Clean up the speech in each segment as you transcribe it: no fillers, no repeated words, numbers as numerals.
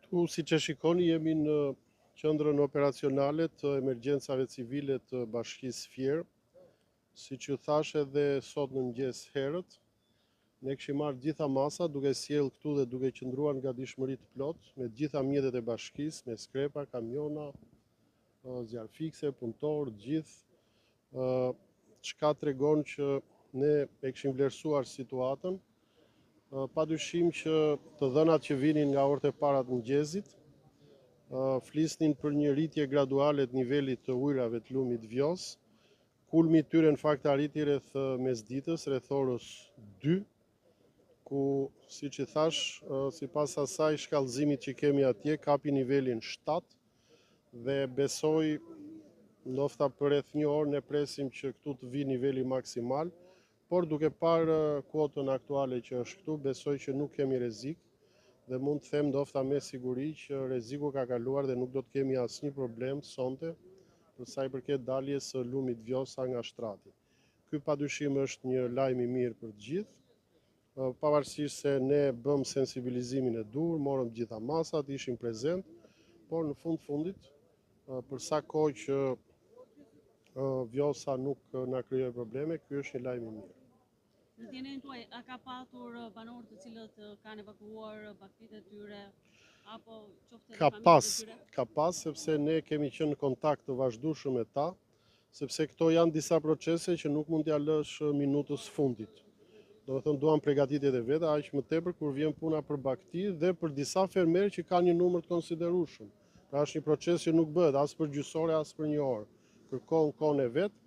Këtu, siç e shikoni, jemi në qendrën operacionale të emergjencave civile të Bashkisë Fier. Siç ju thash edhe sot në mëngjes herët, ne kishim marrë gjitha masa duke sjell këtu dhe duke qëndruar nga dishmëri të plot me gjitha mjetet e bashkisë, me skrepa, kamiona, zjarr fikse, punëtor, gjithë, çka tregon që ne e kishim vlerësuar situatën. Padyshim që të dhënat që vinin nga orët e para të mëngjesit flisnin për një rritje graduale të nivelit të ujrave të lumit Vjos. Kulmi i tyre në fakt arriti rreth mesditës, rreth orës 2, ku siç i thash, sipas asaj shkallëzimit që kemi atje kapi nivelin 7 dhe besoj ndoshta për rreth një orë ne presim që këtu të vi niveli maksimal. Por duke parë kuotën aktuale që është këtu, besoj që nuk kemi rrezik dhe mund të them ndoshta me siguri që rreziku ka kaluar dhe nuk do të kemi asnjë problem sonte për sa i përket daljes së lumit Vjosa nga shtrati. Ky padyshim është një lajm i mirë për të gjithë, pavarësisht se ne bëm sensibilizimin e dur, morëm gjitha masat, ishim prezent, por në fundit, për sa kohë që Vjosa nuk na krijoi probleme, ky është një lajm i mirë. Në DNA-n tuaj, a ka patur banor të cilët kanë evakuuar bakritë e tyre apo qoftë edhe familjet e tyre? Ka pas, sepse ne kemi qenë në kontakt të vazhdueshëm me ta, sepse këto janë disa procese që nuk mund t'ja lësh minutës fundit. Domethënë duan përgatitjet e veta, aq më tepër kur vjen puna për bakti dhe për disa fermerë që kanë një numër të konsiderueshëm. Pra është një proces që nuk bëhet as për gjysore as për një orë. Kërkon kohën e vet.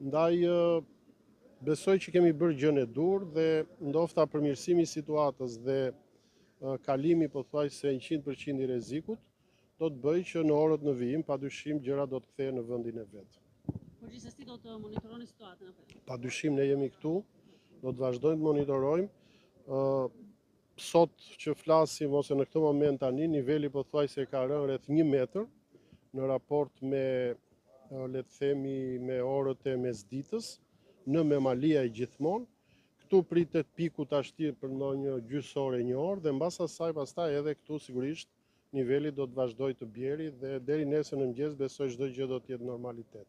Ndaj besoj që kemi bërë gjën e dur dhe ndofta përmirësimi i situatës dhe kalimi pothuajse 100% i rrezikut do të bëjë që në orët në vijim padyshim gjërat do të kthehen në vendin e vet. Por gjithsesi do të monitoroni situatën apo? Padyshim ne jemi këtu, do të vazhdojmë të monitorojmë. Sot që flasim ose në këtë moment tani niveli pothuajse ka rënë rreth 1 metër në raport me le të themi me orët e mesditës. Në Memalia i gjithmonë, këtu pritet piku tashti për ndonjë gjysore, një orë dhe mbas asaj pastaj edhe këtu sigurisht niveli do të vazhdojë të bjerë dhe deri nesër në mëngjes besoj çdo gjë do të jetë normalitet.